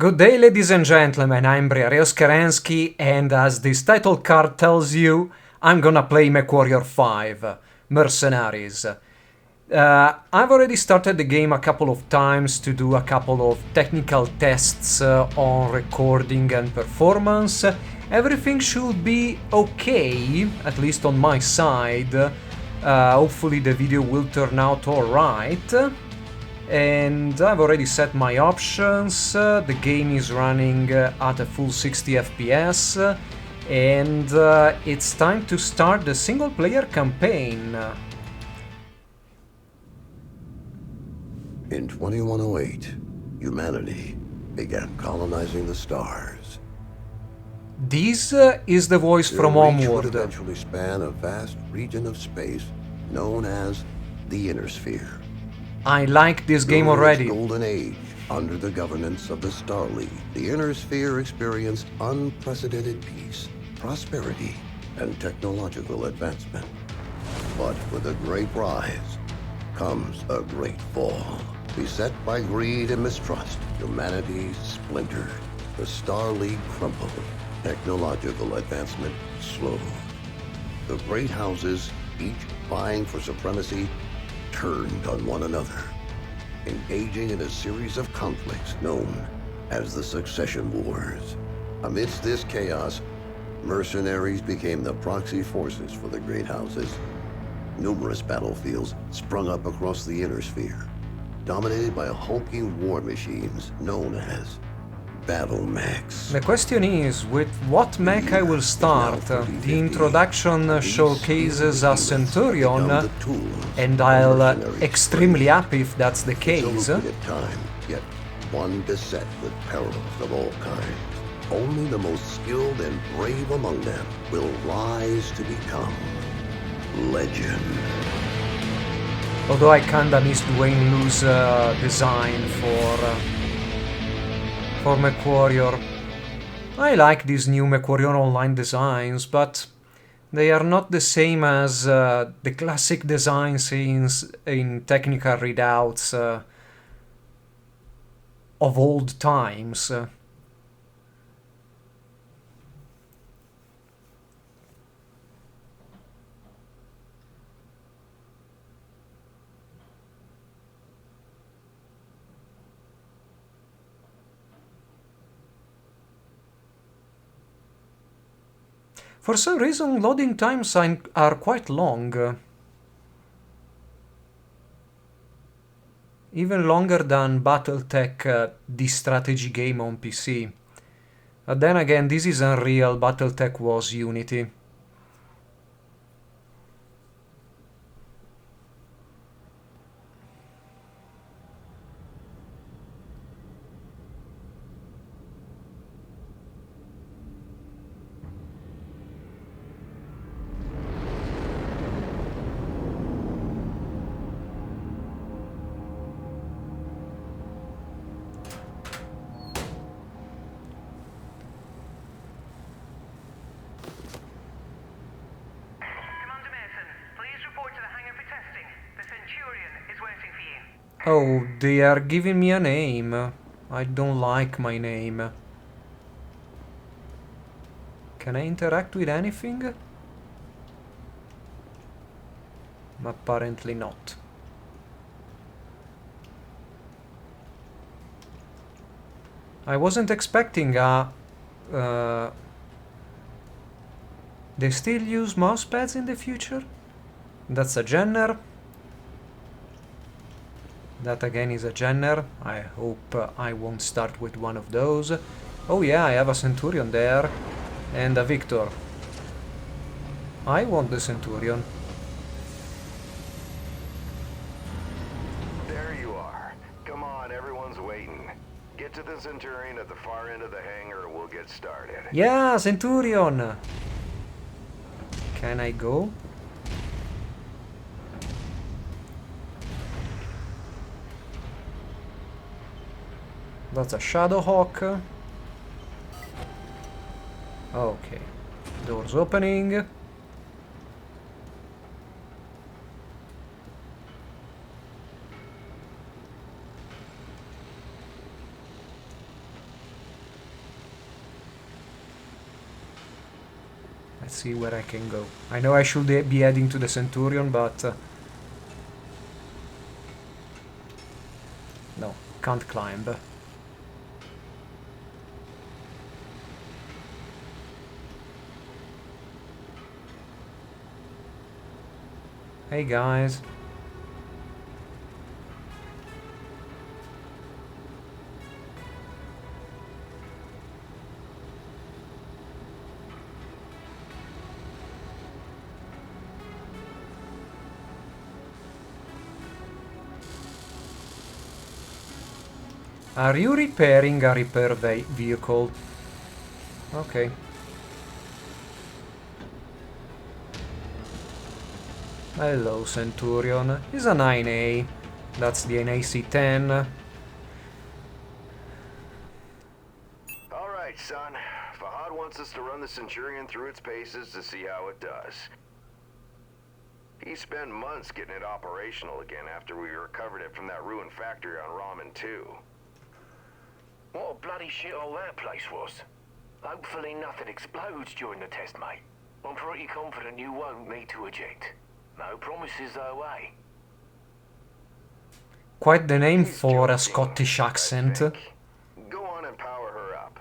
Good day, ladies and gentlemen, I'm Briareos Kerensky, and as this title card tells you, I'm gonna play MechWarrior 5, Mercenaries. I've already started the game a couple of times to do a couple of technical tests on recording and performance. Everything should be okay, at least on my side. Hopefully the video will turn out alright. And I've already set my options. The game is running at a full 60 FPS, and it's time to start the single player campaign. In 2108, humanity began colonizing the stars. This is the voice from Their reach would Homeworld. eventually span a vast region of space known as the Inner Sphere. I like this game During already. its golden age, under the governance of the Star League, the Inner Sphere experienced unprecedented peace, prosperity, and technological advancement. But with a great rise comes a great fall. Beset by greed and mistrust, humanity splintered. The Star League crumbled. Technological advancement slowed. The great houses, each vying for supremacy, turned on one another, engaging in a series of conflicts known as the Succession Wars. Amidst this chaos, mercenaries became the proxy forces for the great houses. Numerous battlefields sprung up across the Inner Sphere, dominated by hulking war machines known as battle mechs. The question is, with what mech I will start? The introduction showcases a Centurion, and I'll extremely happy if that's the case. Time, yet one beset with perils of all kinds. Only the most skilled and brave among them will rise to become legend. Although I kinda missed Wayne Lu's design for MechWarrior. I like these new MechWarrior Online designs, but they are not the same as the classic designs in technical readouts of old times. For some reason, loading times are quite long. Even longer than Battletech, the strategy game on PC. But then again, this is Unreal, Battletech was Unity. Oh, they are giving me a name. I don't like my name. Can I interact with anything? Apparently not. I wasn't expecting a... They still use mousepads in the future? That's a Jenner. That again is a Jenner. I hope I won't start with one of those. Oh yeah, I have a Centurion there. And a Victor. I want the Centurion. There you are. Come on, everyone's waiting. Get to the Centurion at the far end of the hangar and we'll get started. Yeah, Centurion! Can I go? That's a Shadowhawk. Okay. Doors opening. Let's see where I can go. I know I should be heading to the Centurion, but... no, can't climb. Hey guys. Are you repairing a repair vehicle? Okay. Hello, Centurion. It's a 9A. That's the NAC-10. Alright, son. Fahad wants us to run the Centurion through its paces to see how it does. He spent months getting it operational again after we recovered it from that ruined factory on Ramen 2. What a bloody shithole that place was. Hopefully nothing explodes during the test, mate. I'm pretty confident you won't need to eject. No promises though, eh? Quite the name He's for a joking, Scottish I accent. think. Go on and power her up.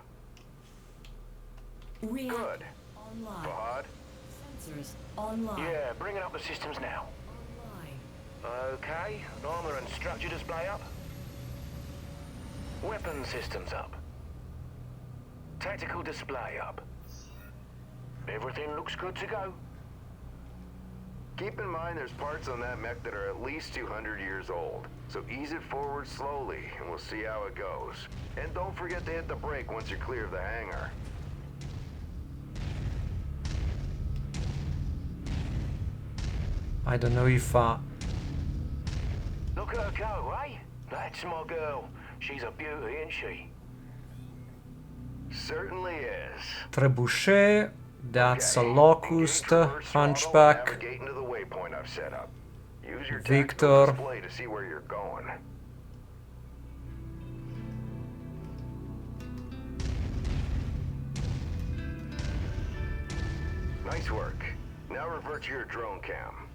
Good. Online. Fahad? Sensors online. Yeah, bringing up the systems now. Online. Okay, armor and structure display up. Weapon systems up. Tactical display up. Everything looks good to go. Keep in mind there's parts on that mech that are at least 200 years old. So ease it forward slowly, and we'll see how it goes. And don't forget to hit the brake once you're clear of the hangar. I don't know if... Look at her go, eh? That's my girl. She's a beauty, isn't she? Certainly is. Trebuchet, that's a Okay, Locust, engage reverse throttle and Hunchback, navigate into the waypoint I've set up. Use your Victor. tactical display to see where you're going. Nice work. Now revert to your drone cam.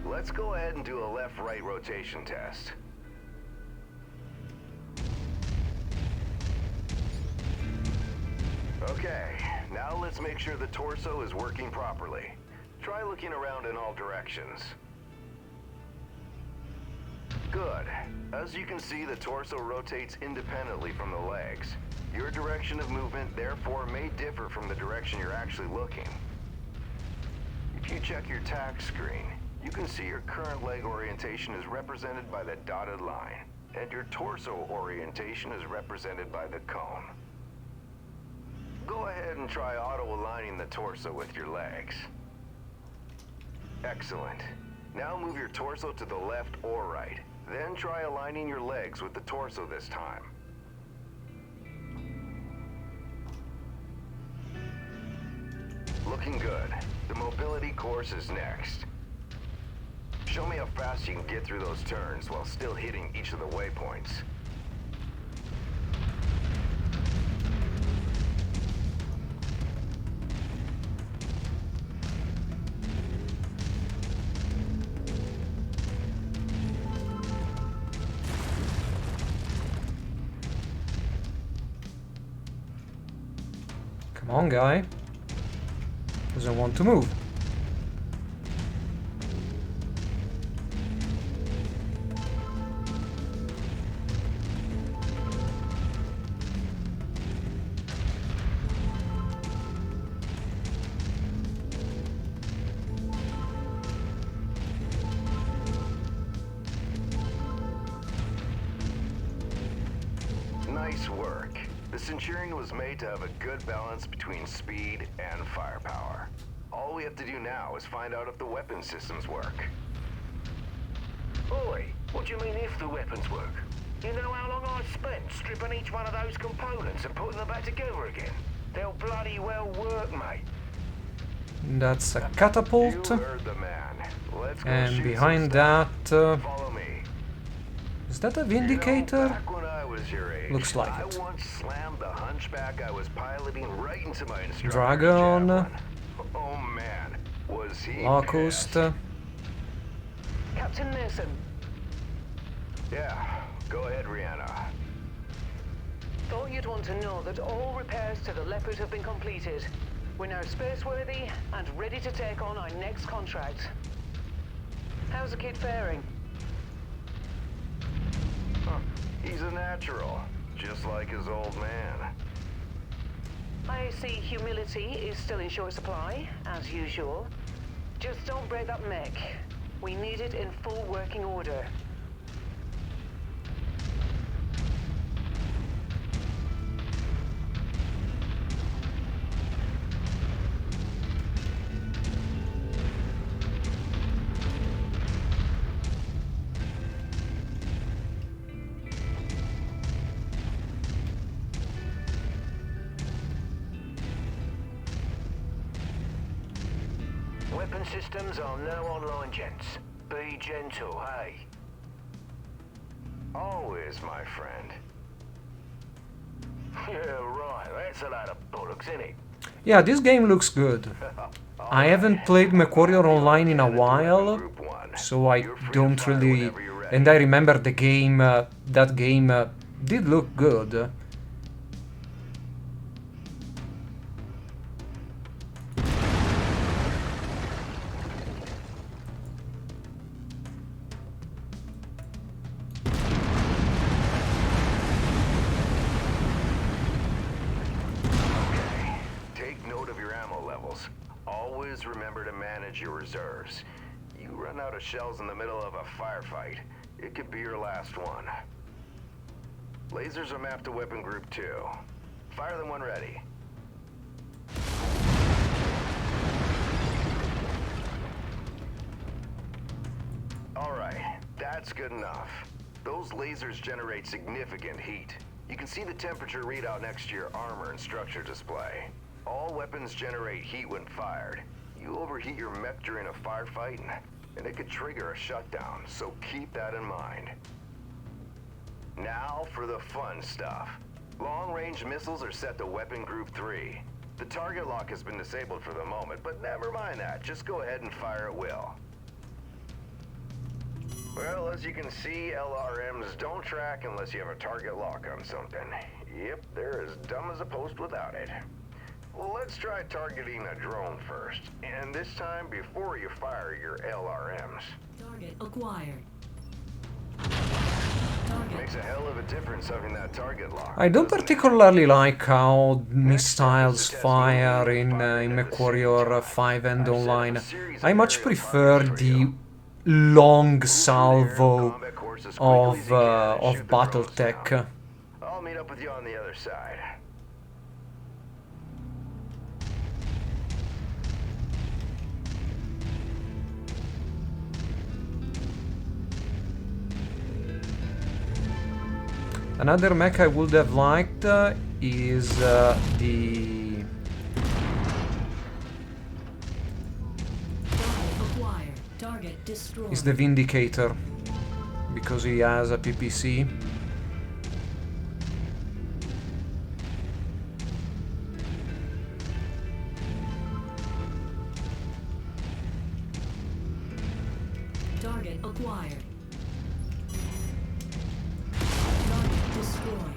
Let's go ahead and do a left-right rotation test. Okay, now let's make sure the torso is working properly. Try looking around in all directions. Good. As you can see, the torso rotates independently from the legs. Your direction of movement, therefore, may differ from the direction you're actually looking. If you check your tack screen, you can see your current leg orientation is represented by the dotted line, and your torso orientation is represented by the cone. Go ahead and try auto-aligning the torso with your legs. Excellent. Now move your torso to the left or right. Then try aligning your legs with the torso this time. Looking good. The mobility course is next. Show me how fast you can get through those turns while still hitting each of the waypoints. Come on, guy. Doesn't want to move. Nice work. The Centurion was made to have a good balance between speed and firepower. All we have to do now is find out if the weapon systems work. Oi, what do you mean if the weapons work? You know how long I've spent stripping each one of those components and putting them back together again? They'll bloody well work, mate. That's a catapult. You heard the man. Let's go And shoot behind some that... stuff. Follow me. is that a You know, Vindicator? back when I was your age, Looks like I it. once slammed the hunchback I was piloting right into my instructor's Dragon. javelin. Oh man, was he Locust. pissed. Captain Mason, Yeah, go ahead, Rihanna. thought you'd want to know that all repairs to the Leopard have been completed. We're now spaceworthy and ready to take on our next contract. How's the kid faring? Huh, he's a natural, just like his old man. I see humility is still in short supply, as usual. Just don't break that mech. We need it in full working order. Weapon systems are now online, gents. Be gentle, hey? Always, my friend. Yeah, right. That's a load of bollocks, isn't it? Yeah, this game looks good. I haven't played MechWarrior Online in a while, Group 1. so I You're free to don't fire really... whenever you're ready. And I remember the game, that game did look good. Okay, take note of your ammo levels. Always remember to manage your reserves. You run out of shells in the middle of a firefight, it could be your last one. Lasers are mapped to weapon group 2. Fire them when ready. Alright, that's good enough. Those lasers generate significant heat. You can see the temperature readout next to your armor and structure display. All weapons generate heat when fired. You overheat your mech during a firefight, and it could trigger a shutdown, so keep that in mind. Now for the fun stuff. Long-range missiles are set to weapon group 3. The target lock has been disabled for the moment, but never mind that. Just go ahead and fire at will. Well, as you can see, LRMs don't track unless you have a target lock on something. Yep, they're as dumb as a post without it. Well, let's try targeting a drone first. And this time, before you fire your LRMs. Target acquired. Makes a hell of a difference having that target lock. I don't particularly like how missiles fire in MechWarrior 5 and online. I much prefer the long salvo of BattleTech. I'll meet up with you on the other side. Another mech I would have liked is the... Target acquired. Target destroyed. is the Vindicator, because he has a PPC. Target acquired. Target destroyed.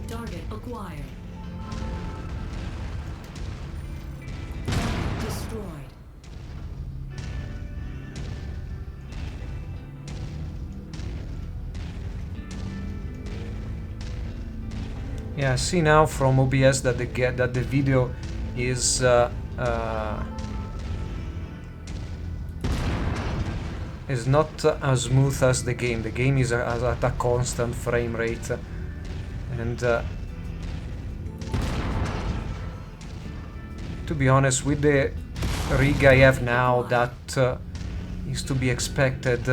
Target acquired. Target destroyed. Yeah, I see now from OBS that the video is not as smooth as the game. The game is at a constant frame rate, and to be honest, with the rig I have now that is to be expected.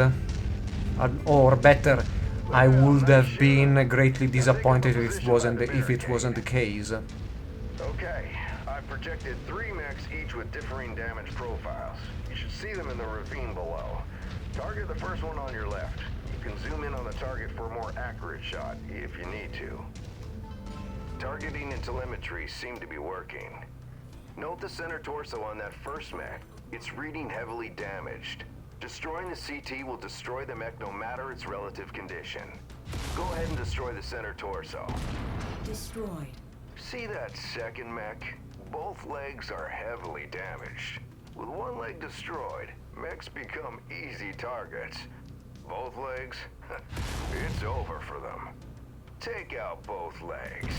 Or better, I would have been greatly disappointed if it wasn't the case. Okay, I've projected 3 mechs, each with differing damage profiles. You should see them in the ravine below. Target the first one on your left. You can zoom in on the target for a more accurate shot, if you need to. Targeting and telemetry seem to be working. Note the center torso on that first mech. It's reading heavily damaged. Destroying the CT will destroy the mech no matter its relative condition. Go ahead and destroy the center torso. Destroyed. See that second mech? Both legs are heavily damaged. With one leg destroyed, mechs become easy targets. Both legs? It's over for them. Take out both legs.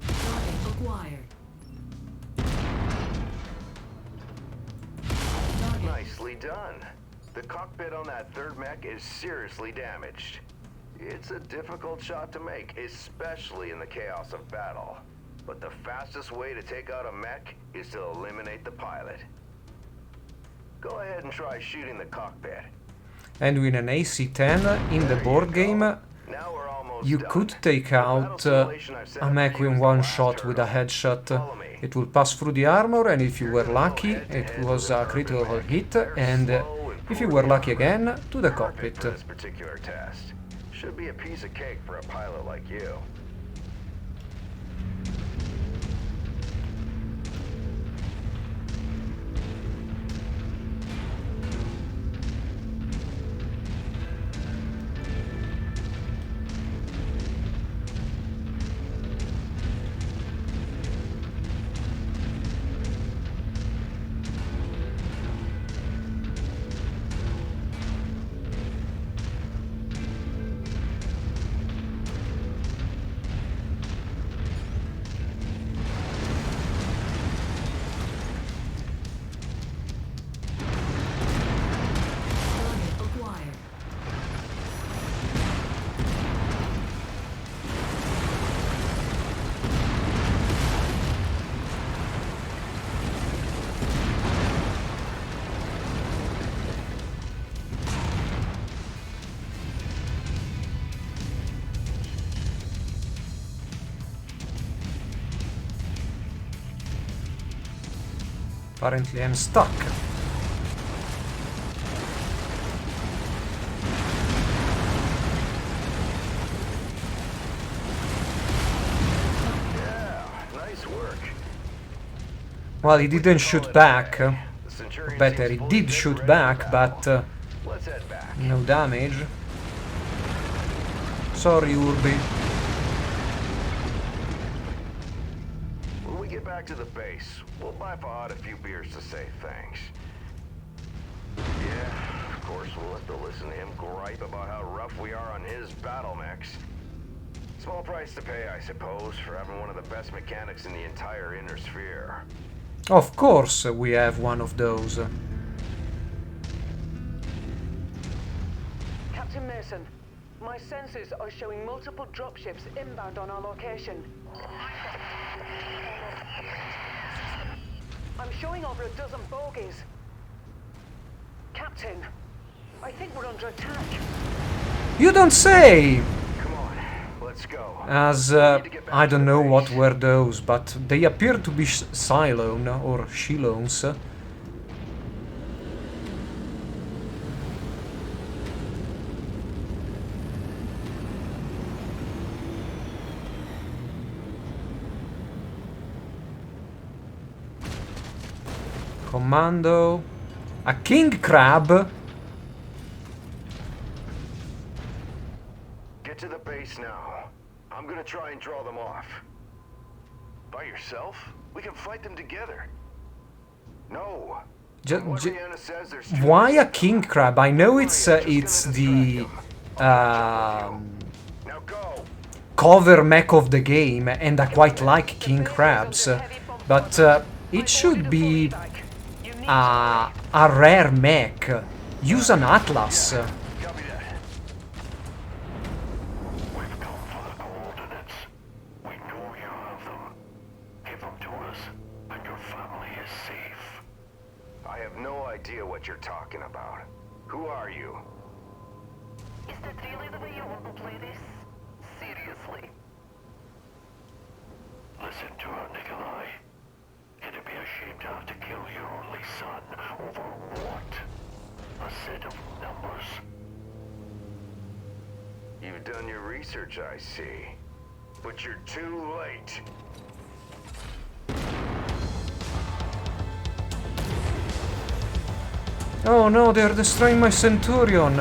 Target acquired. Target. Nicely done. The cockpit on that third mech is seriously damaged. It's a difficult shot to make, especially in the chaos of battle. But the fastest way to take out a mech is to eliminate the pilot. Go ahead and try shooting the cockpit. And with an AC-10 in the board game, Now we're almost you done. could take out a mech with one shot with a headshot. It will pass through the armor, and if you were lucky, it was a critical hit, and if you were lucky again, to the cockpit. For this particular test. Should be a piece of cake for a pilot like you. Target acquired. Apparently I'm stuck. Nice work. Well, he didn't shoot back. The Centurion Better, seems he fully did fit shoot for any back, battle. but Let's head back. no damage. Sorry, Urbi. When we get back to the base, we'll buy Fahad a few beers to say thanks. Yeah, of course we'll have to listen to him gripe about how rough we are on his battle mechs. Small price to pay, I suppose, for having one of the best mechanics in the entire Inner Sphere. Of course we have one of those. Captain Mason, my sensors are showing multiple dropships inbound on our location. I'm showing over a dozen bogies. Captain, I think we're under attack. You don't say! Come on, let's go. As, I don't know what were those, but they appear to be Cylone or Shilones. Commando. A king crab. Get to the base now. I'm gonna try and draw them off. By yourself? We can fight them together. No. From what Rihanna says, there's too Why many a of them. king crab? I know it's Just gonna it's distract the them. I'll catch up with you. Now go. cover mech of the game, and I quite like king crabs, but it should be a rare mech. Use an Atlas. Copy that. We've come for the coordinates. We know you have them. Give them to us, and your family Who are you? Is that really the way you want to play this? Seriously? Listen to her, Nikolai. It'd be a shame to have to kill your only son over what? A set of numbers? You've done your research, I see. But you're too late. Oh no, they're destroying my Centurion.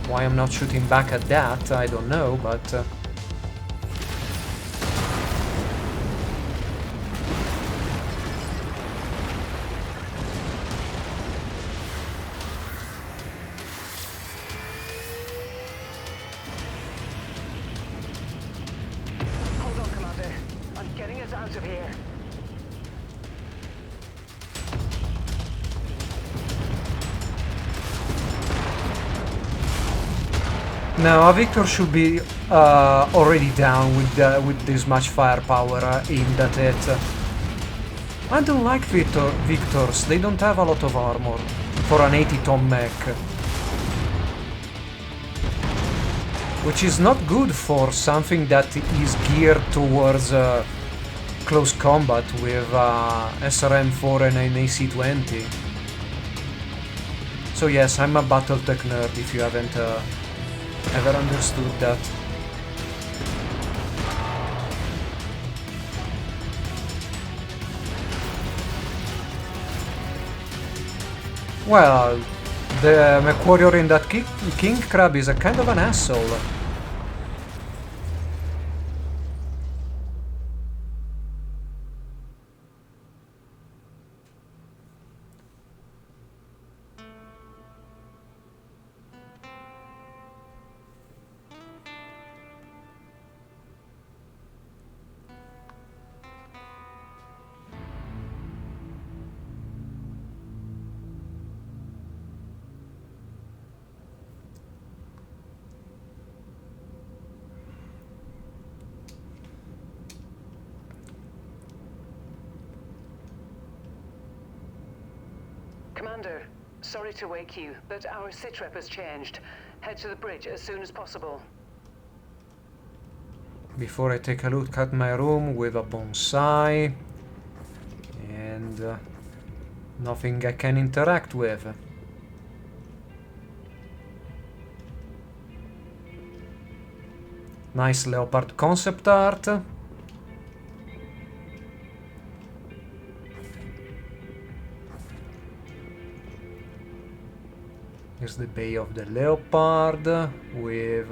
Why I'm not shooting back at that, I don't know, but... Hold on, Commander. I'm getting us out of here. No, Victor should be already down with this much firepower aimed at it. I don't like Victors, they don't have a lot of armor for an 80-ton mech. Which is not good for something that is geared towards close combat with SRM-4 and an AC-20. So yes, I'm a Battletech nerd if you haven't ever understood that. Well, the MechWarrior in that King Crab is a kind of an asshole. Commander, sorry to wake you, but our sitrep has changed. Head to the bridge as soon as possible. Before I take a look at my room with a bonsai and nothing I can interact with. Nice leopard concept art. Here's the bay of the leopard with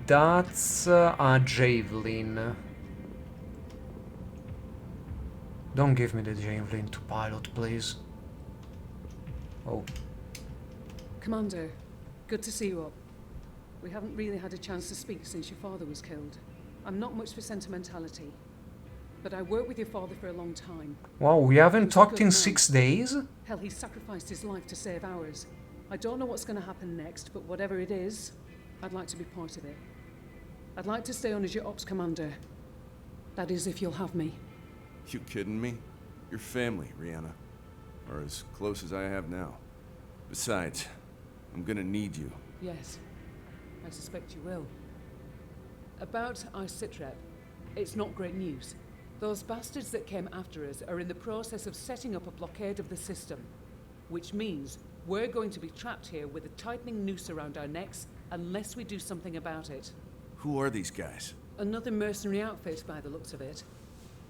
that's a javelin. Don't give me the javelin to pilot, please. Oh. Commander, good to see you up. We haven't really had a chance to speak since your father was killed. I'm not much for sentimentality, but I worked with your father for a long time. Wow, we haven't talked in 6 days? Hell, he sacrificed his life to save ours. I don't know what's going to happen next, but whatever it is, I'd like to be part of it. I'd like to stay on as your ops commander. That is, if you'll have me. You kidding me? You're family, Rihanna. Or as close as I have now. Besides, I'm gonna need you. Yes, I suspect you will. About our sitrep, it's not great news. Those bastards that came after us are in the process of setting up a blockade of the system, which means we're going to be trapped here with a tightening noose around our necks unless we do something about it. Who are these guys? Another mercenary outfit by the looks of it.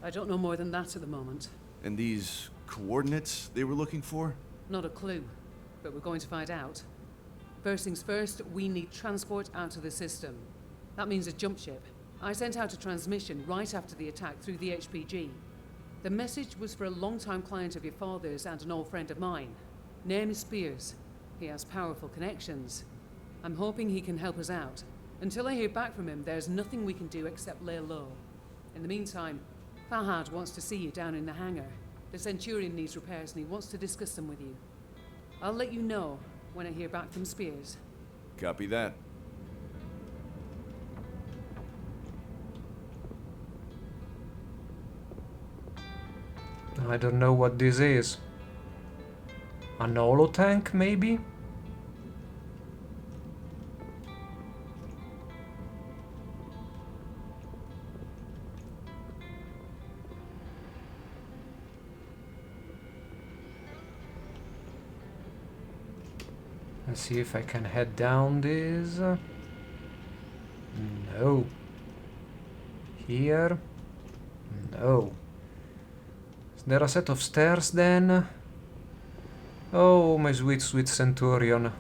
I don't know more than that at the moment. And these coordinates they were looking for? Not a clue, but we're going to find out. First things first, we need transport out of the system. That means a jump ship. I sent out a transmission right after the attack through the HPG. The message was for a long-time client of your father's and an old friend of mine. Name is Spears. He has powerful connections. I'm hoping he can help us out. Until I hear back from him, there's nothing we can do except lay low. In the meantime, Fahad wants to see you down in the hangar. The Centurion needs repairs and he wants to discuss them with you. I'll let you know when I hear back from Spears. Copy that. I don't know what this is. An holo tank, maybe? Let's see if I can head down this. No. Here? No. Is there a set of stairs then? Oh, my sweet, sweet Centurion.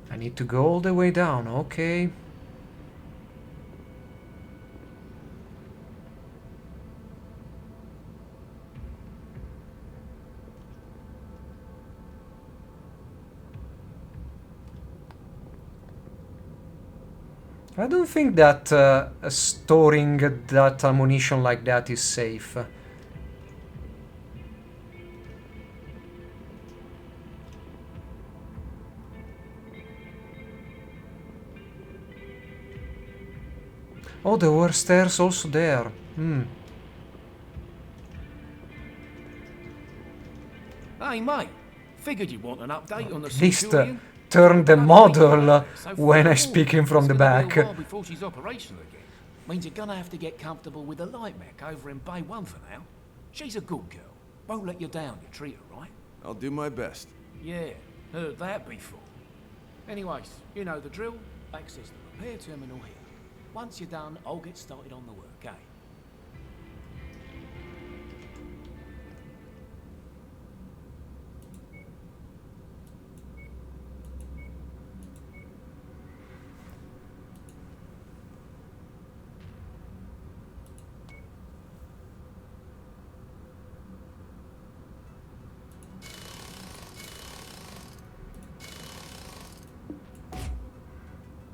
I need to go all the way down, okay. I don't think that storing that ammunition like that is safe. Oh, there were stairs also there. Hey, mate. Figured you'd want an update on the At least Centurion. turn the model So when I far, speak in from it's the gonna be back. a while before she's operational again. Means you're gonna have to get comfortable with the light mech over in Bay 1 for now. She's a good girl. Won't let you down, you treat her right. I'll do my best. Yeah, heard that before. Anyways, you know the drill. Access the repair terminal here. Once you're done, I'll get started on the work, eh?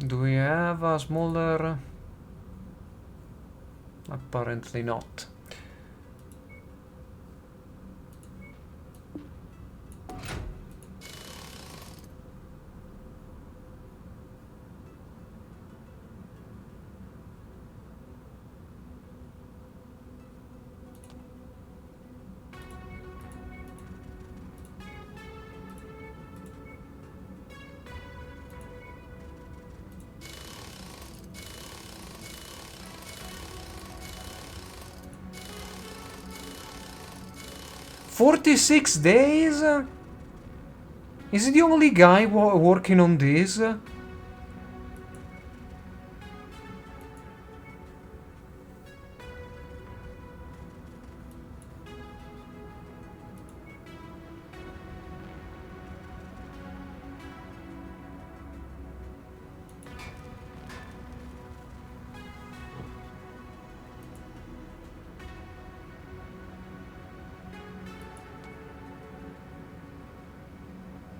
Do we have a smaller... Apparently not. "46 days? Is he the only guy working on this?"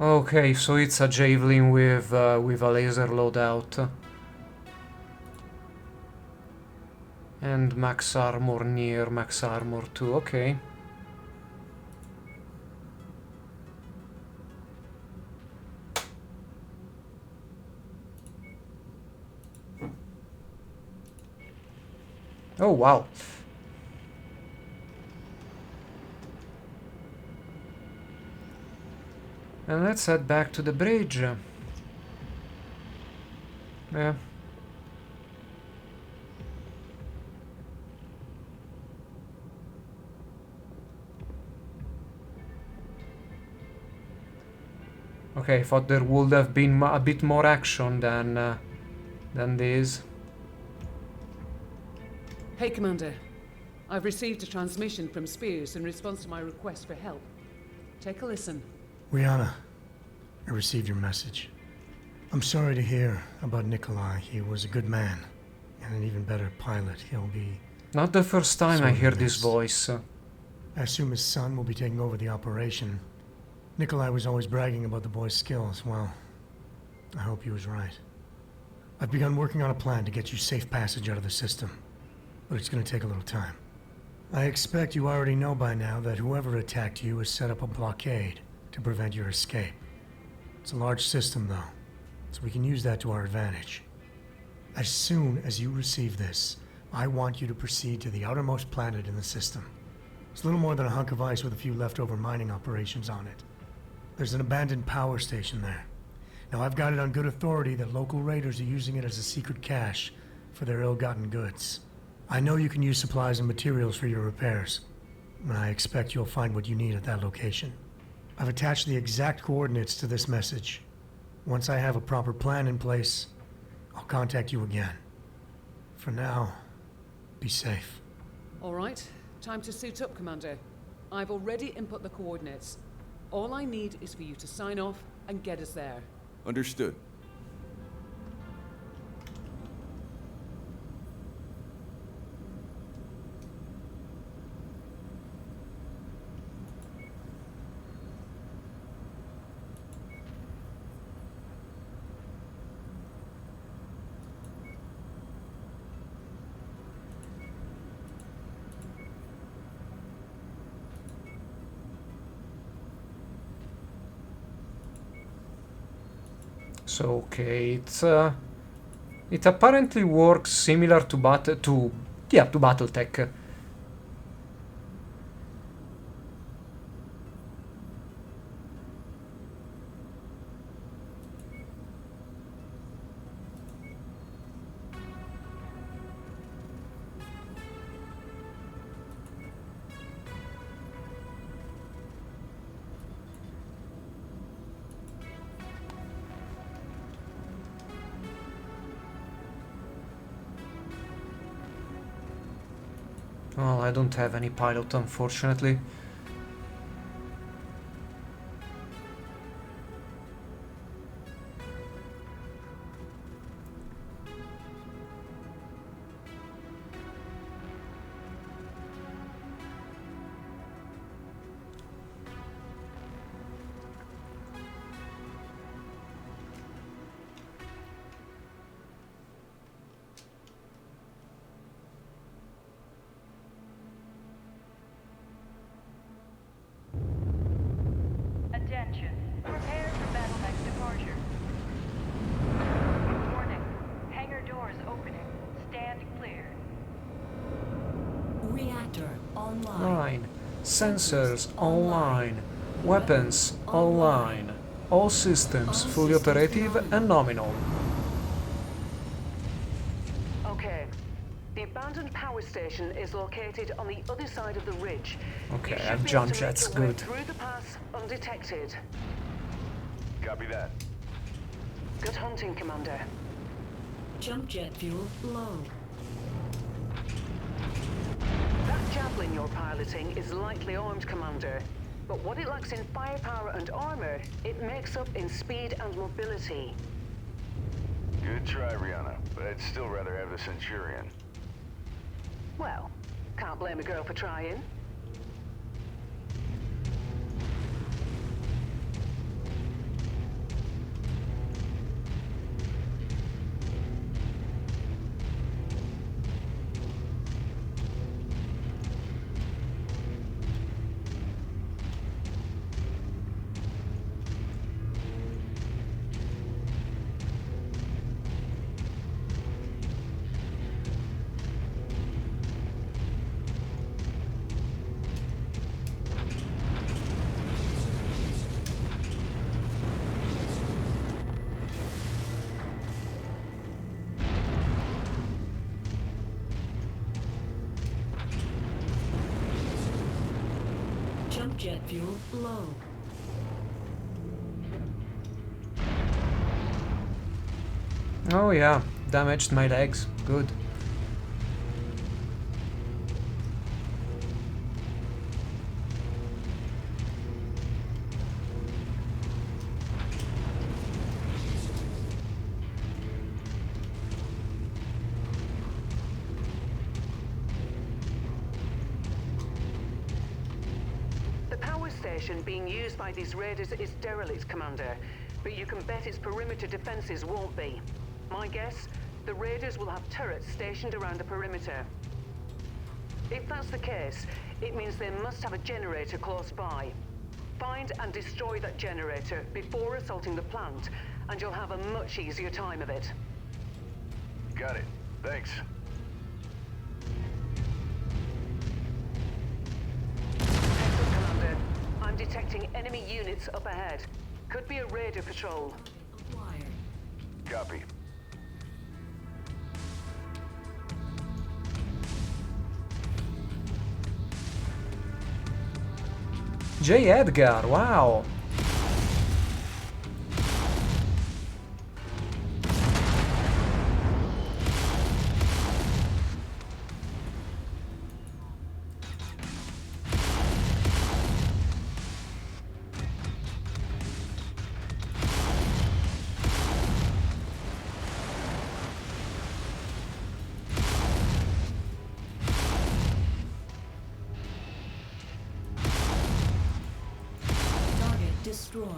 Okay, so it's a javelin with a laser loadout. And max armor near max armor too, okay. Oh wow. And let's head back to the bridge. Yeah. Okay, I thought there would have been a bit more action than this. Hey, Commander. I've received a transmission from Spears in response to my request for help. Take a listen. Rihanna, I received your message. I'm sorry to hear about Nikolai. He was a good man, and an even better pilot. He'll be... Not the first time I hear this voice. I assume his son will be taking over the operation. Nikolai was always bragging about the boy's skills. Well, I hope he was right. I've begun working on a plan to get you safe passage out of the system, but it's going to take a little time. I expect you already know by now that whoever attacked you has set up a blockade. to prevent your escape. It's a large system, though, so we can use that to our advantage. As soon as you receive this, I want you to proceed to the outermost planet in the system. It's little more than a hunk of ice with a few leftover mining operations on it. There's an abandoned power station there. Now, I've got it on good authority that local raiders are using it as a secret cache for their ill-gotten goods. I know you can use supplies and materials for your repairs, and I expect you'll find what you need at that location. I've attached the exact coordinates to this message. Once I have a proper plan in place, I'll contact you again. For now, be safe. All right, time to suit up, Commander. I've already input the coordinates. All I need is for you to sign off and get us there. Understood. So okay, it apparently works similar to BattleTech. Well, I don't have any pilot, unfortunately. Attention. Prepare for battle mech departure. Warning. Hangar doors opening. Stand clear. Reactor online. Online. Sensors online. Weapons online. All systems fully operative and nominal. Okay. The abandoned power station is located on the other side of the ridge. Okay, You should I have be able jump to make jets, your way good. through the pass undetected. Copy that. Good hunting, Commander. Jump jet fuel low. That javelin you're piloting is lightly armed, Commander. But what it lacks in firepower and armor, it makes up in speed and mobility. Good try, Rihanna, but I'd still rather have the Centurion. Well, can't blame a girl for trying. Jump jet fuel low. Oh yeah, damaged my legs. Good. The power station being used by these raiders is derelict, Commander. But you can bet its perimeter defenses won't be. My guess, the raiders will have turrets stationed around the perimeter. If that's the case, it means they must have a generator close by. find and destroy that generator before assaulting the plant, and you'll have a much easier time of it. Got it. Thanks. Heads up, Commander. I'm detecting enemy units up ahead. Could be a raider patrol. Acquired. Copy. J. Edgar, wow. Target destroyed.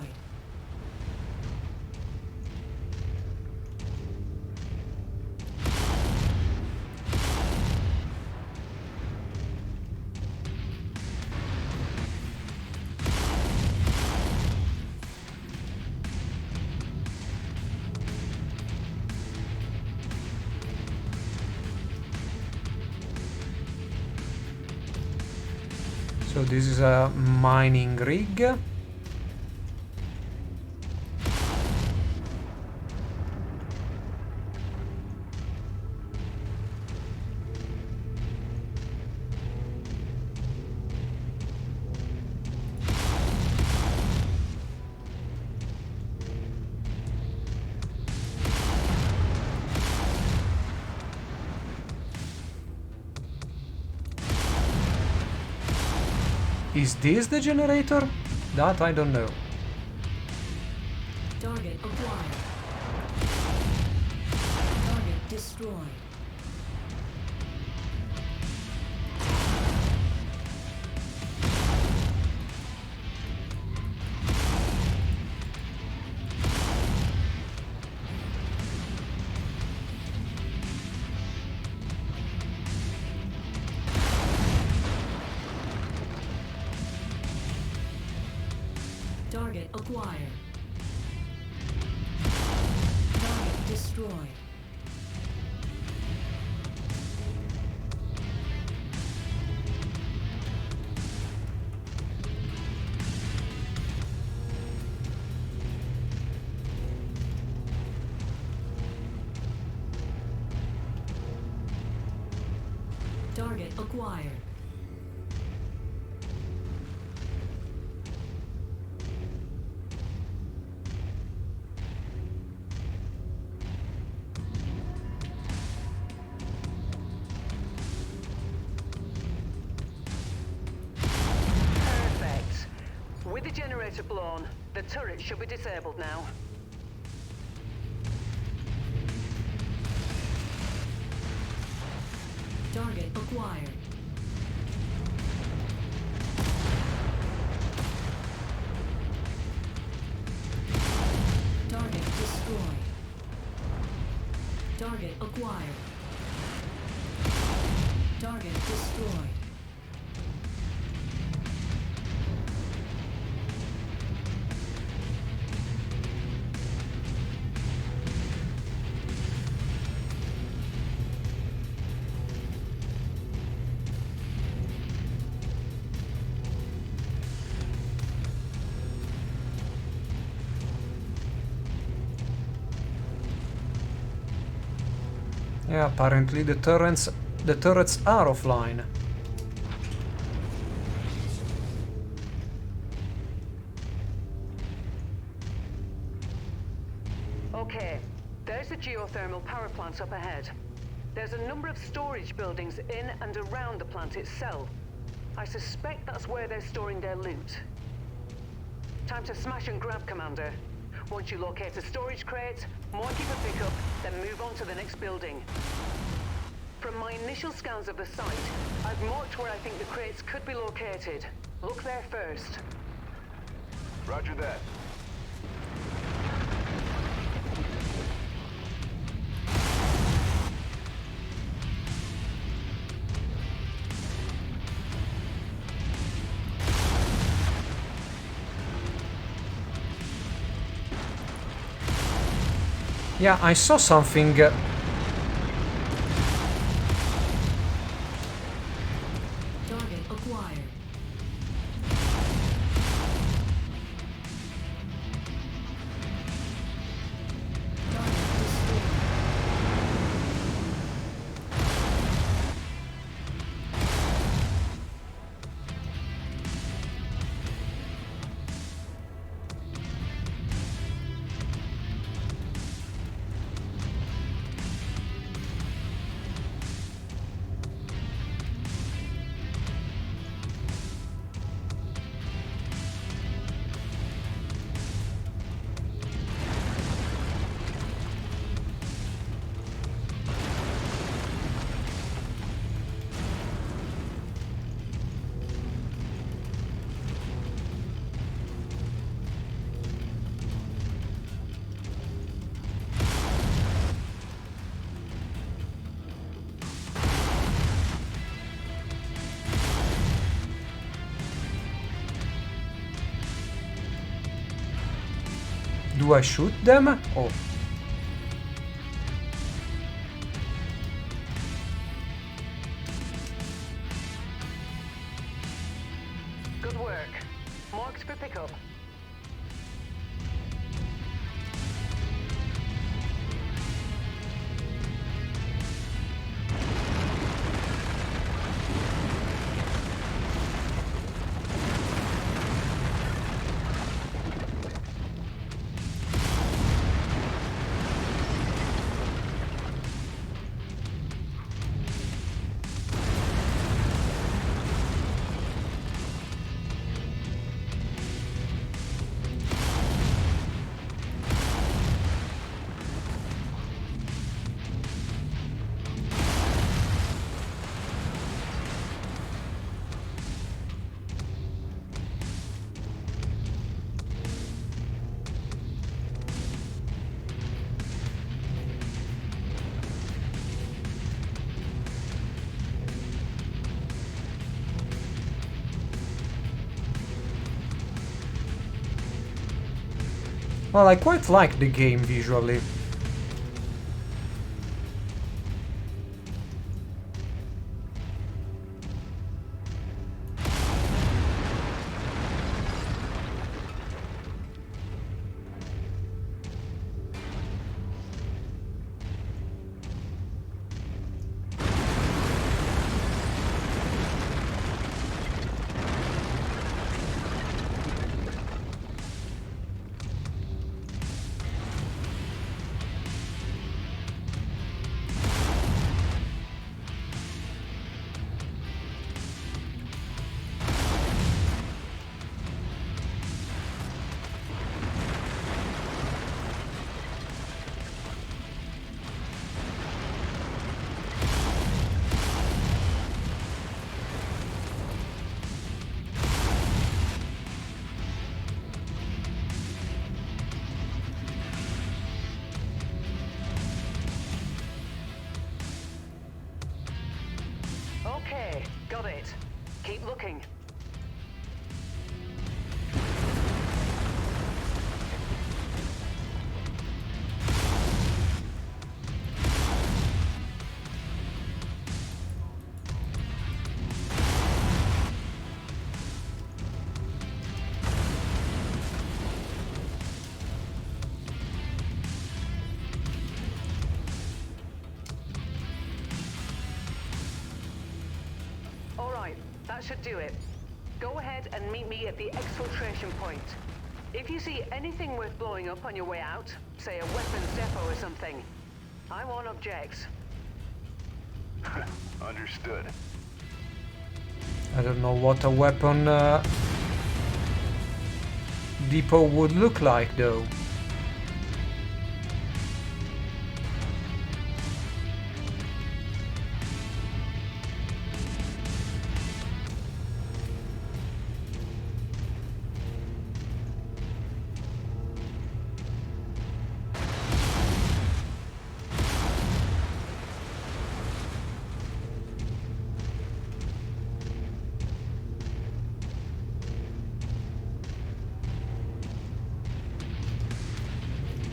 So this is a mining rig. Is this the generator? That I don't know. Target acquired. Target destroyed. Target acquired. Target destroyed. Target acquired. Perfect. With the generator blown, the turret should be disabled now. Target acquired. Target destroyed. Target acquired. Target destroyed. Yeah, apparently the turrets are offline. Okay, there's the geothermal power plant up ahead. There's a number of storage buildings in and around the plant itself. I suspect that's where they're storing their loot. Time to smash and grab, Commander. Once you locate a storage crate, mark it for pickup, then move on to the next building. From my initial scans of the site, I've marked where I think the crates could be located. Look there first. Roger that. Yeah, I saw something. Target acquired. Target destroyed. Do I shoot them? Oh. Good work. Marked for pickup. Well, I quite like the game visually. Okay, got it. Keep looking. All right, that should do it. Go ahead and meet me at the exfiltration point. If you see anything worth blowing up on your way out, say a weapons depot or something, I won't object. Understood. I don't know what a weapon depot would look like, though.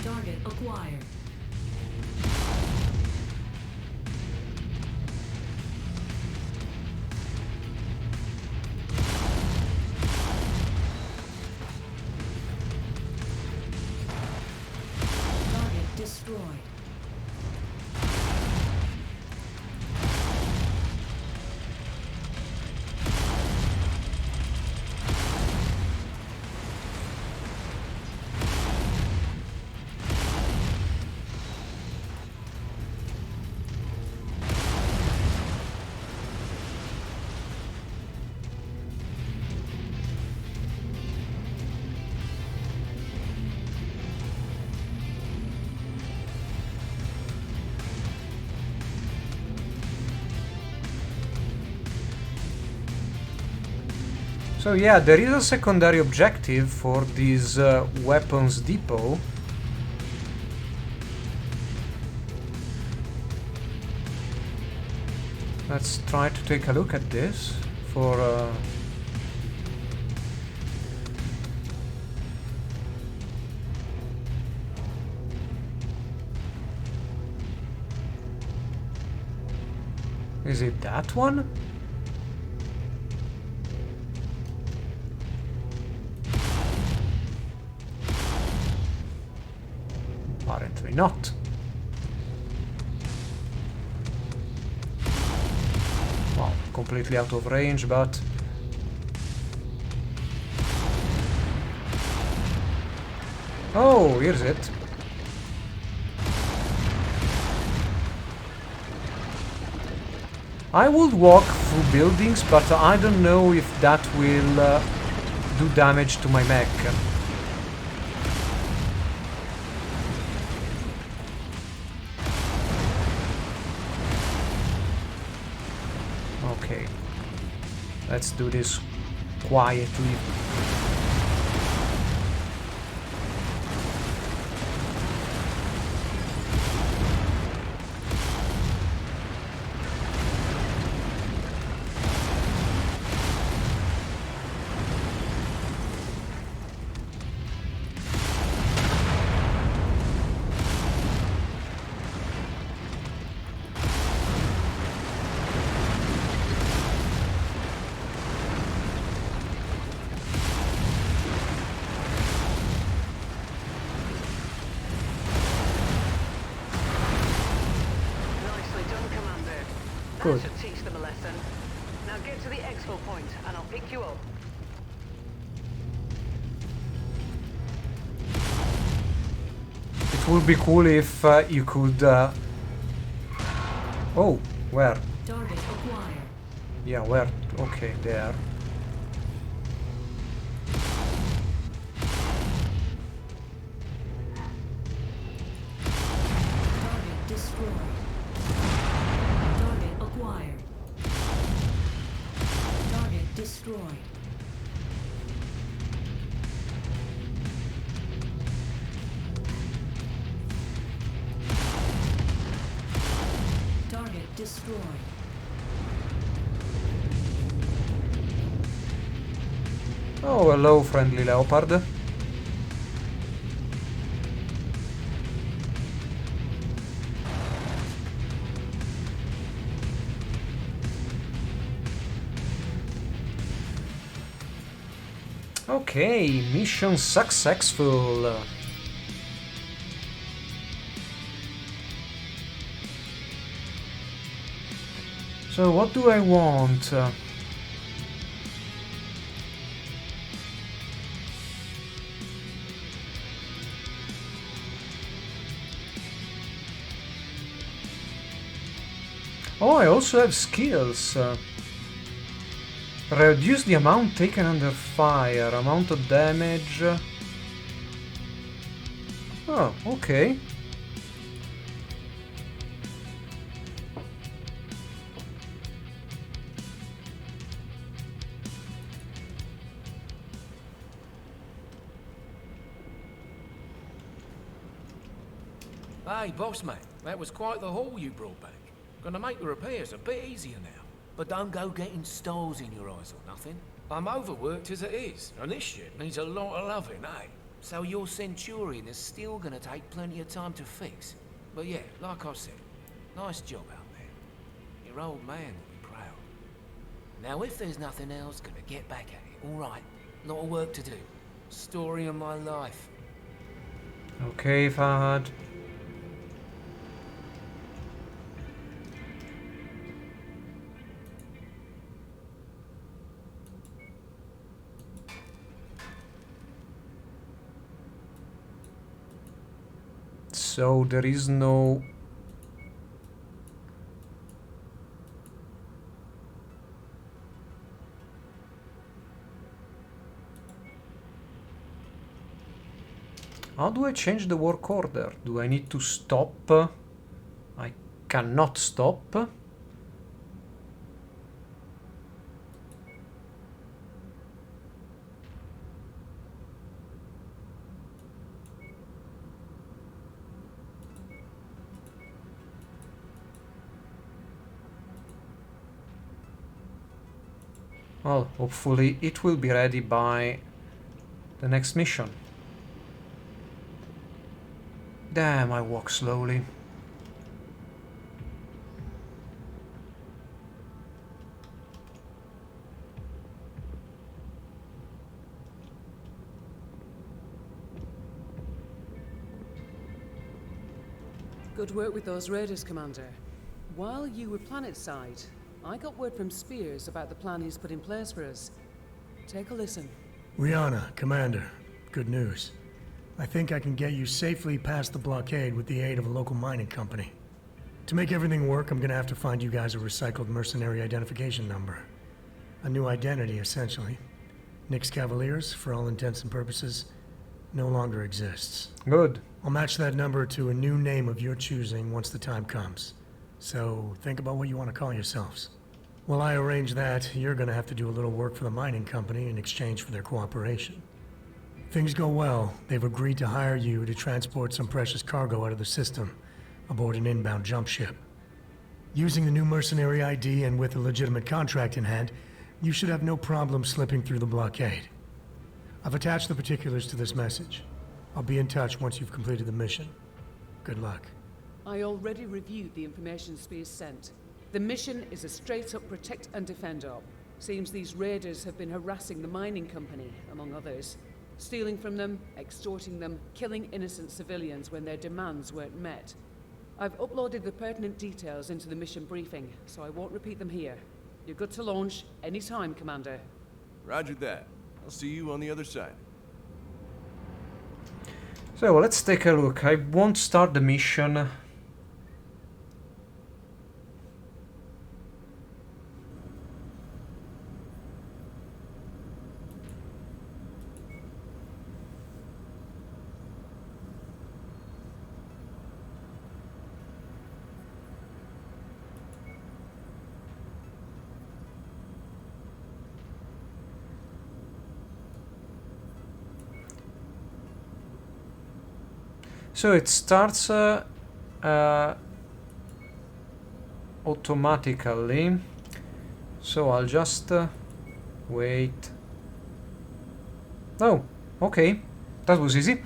Target acquired. destroyed. So yeah, there is a secondary objective for this weapons depot. Let's try to take a look at this for... Is it that one? Apparently not. Well, completely out of range, but... Oh, here's it. I would walk through buildings, but I don't know if that will do damage to my mech. Okay, let's do this quietly. Good. That should teach them a lesson. Now get to the exfil point and I'll pick you up. It would be cool if you could... Oh, where? Target acquired. Yeah, where? Okay, there. Target destroyed. Target acquired. Target destroyed. Target destroyed. Oh, hello, friendly leopard. Okay, mission successful. So what do I want? Oh, I also have skills. Reduce the amount taken under fire, amount of damage. Oh, okay. Hey, boss man, that was quite the haul you brought back. Gonna make the repairs a bit easier now. But don't go getting stars in your eyes or nothing. I'm overworked as it is, and this shit needs a lot of loving, eh? So your Centurion is still gonna take plenty of time to fix. But yeah, like I said, nice job out there. Your old man will be proud. Now if there's nothing else, gonna get back at it, alright? Lot of work to do. Story of my life. Okay, Fahad. So there is no... How do I change the work order? Do I need to stop? I cannot stop. Well, hopefully it will be ready by the next mission. Damn, I walk slowly. Good work with those raiders, Commander. While you were planetside, I got word from Spears about the plan he's put in place for us. Take a listen. Rihanna, Commander, good news. I think I can get you safely past the blockade with the aid of a local mining company. To make everything work, I'm gonna have to find you guys a recycled mercenary identification number. A new identity, essentially. Nyx Cavaliers, for all intents and purposes, no longer exists. Good. I'll match that number to a new name of your choosing once the time comes. So, think about what you want to call yourselves. While I arrange that, you're gonna have to do a little work for the mining company in exchange for their cooperation. Things go well, they've agreed to hire you to transport some precious cargo out of the system aboard an inbound jump ship. Using the new mercenary ID and with a legitimate contract in hand, you should have no problem slipping through the blockade. I've attached the particulars to this message. I'll be in touch once you've completed the mission. Good luck. I already reviewed the information Spears sent. The mission is a straight-up protect and defend op. Seems these raiders have been harassing the mining company, among others. Stealing from them, extorting them, killing innocent civilians when their demands weren't met. I've uploaded the pertinent details into the mission briefing, so I won't repeat them here. You're good to launch anytime, Commander. Roger that. I'll see you on the other side. So let's take a look. I won't start the mission. So it starts automatically. So I'll just wait. Oh, okay. That was easy.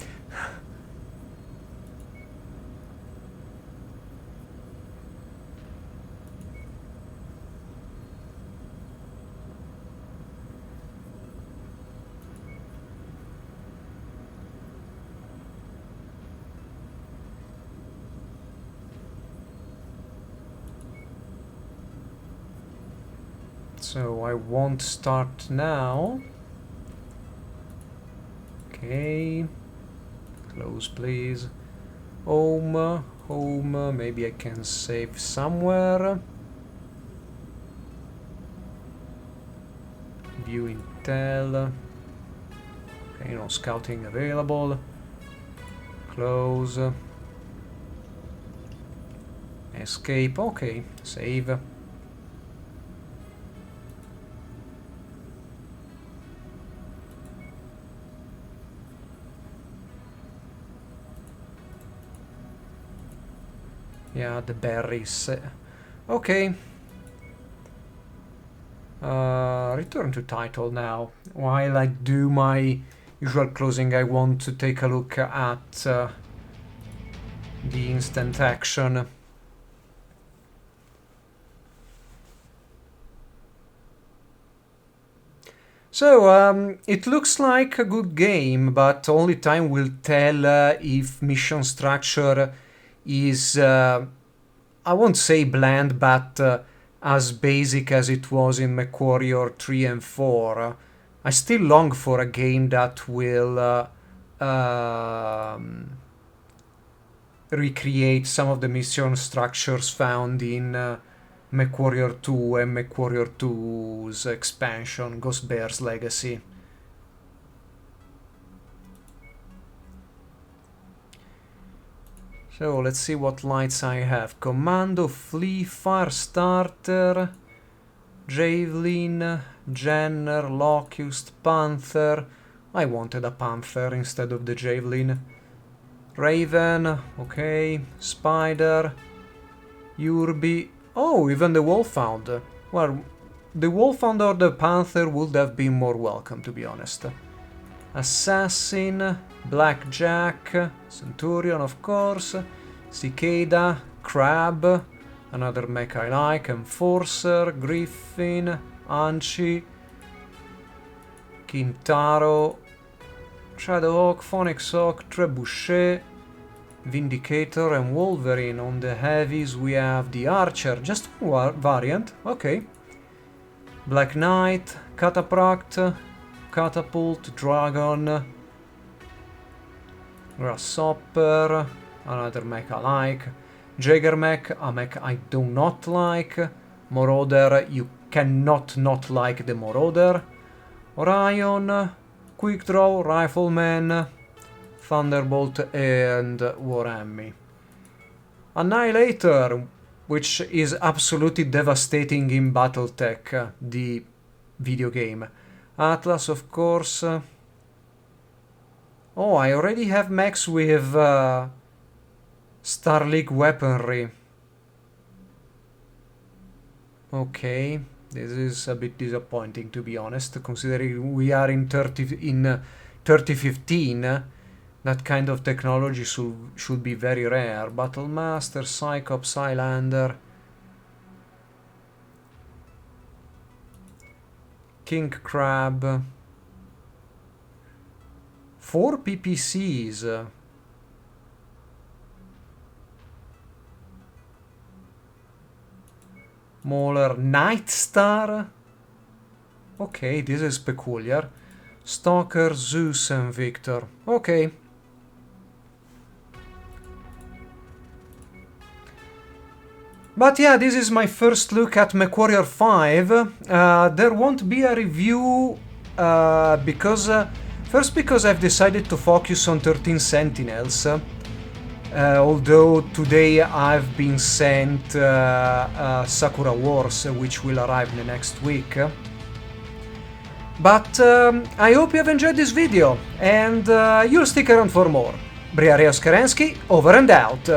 So I won't start now. Okay. Close, please. Home, home. Maybe I can save somewhere. View intel. Okay, no scouting available. Close. Escape. Okay, save. Yeah, the berries. Okay. Return to title now. While I do my usual closing, I want to take a look at the instant action. So, it looks like a good game, but only time will tell if mission structure is, I won't say bland, but as basic as it was in MechWarrior 3 and 4. I still long for a game that will recreate some of the mission structures found in MechWarrior 2 and MechWarrior 2's expansion, Ghost Bear's Legacy. So let's see what lights I have. Commando, Flea, Firestarter, Javelin, Jenner, Locust, Panther. I wanted a Panther instead of the Javelin. Raven, okay. Spider, Urbi. Oh, even the Wolfhound. Well, the Wolfhound or the Panther would have been more welcome, to be honest. Assassin, Blackjack, Centurion, of course, Cicada, Crab, another mech I like, Enforcer, Griffin, Anchi, Kintaro, Shadowhawk, Phoenix Hawk, Trebuchet, Vindicator and Wolverine. On the heavies we have the Archer, just one variant, okay. Black Knight, Catapract, Catapult, Dragon, Grasshopper, another mech I like, Jaeger mech, a mech I do not like, Marauder, you cannot not like the Marauder, Orion, Quick Draw, Rifleman, Thunderbolt and Warhammer. Annihilator, which is absolutely devastating in Battletech, the video game. Atlas, of course. Oh, I already have mechs with Star League weaponry. Okay, this is a bit disappointing, to be honest, considering we are in 3015. That kind of technology should be very rare. Battlemaster, Cyclops, Highlander, King Crab. 4 PPCs. Mauler, Night Star. Okay, this is peculiar. Stalker, Zeus and Victor. Okay. But yeah, this is my first look at MechWarrior 5. There won't be a review because I've decided to focus on 13 Sentinels. Although today I've been sent Sakura Wars, which will arrive in the next week. But I hope you have enjoyed this video, and you'll stick around for more. Briareos Kerensky, over and out.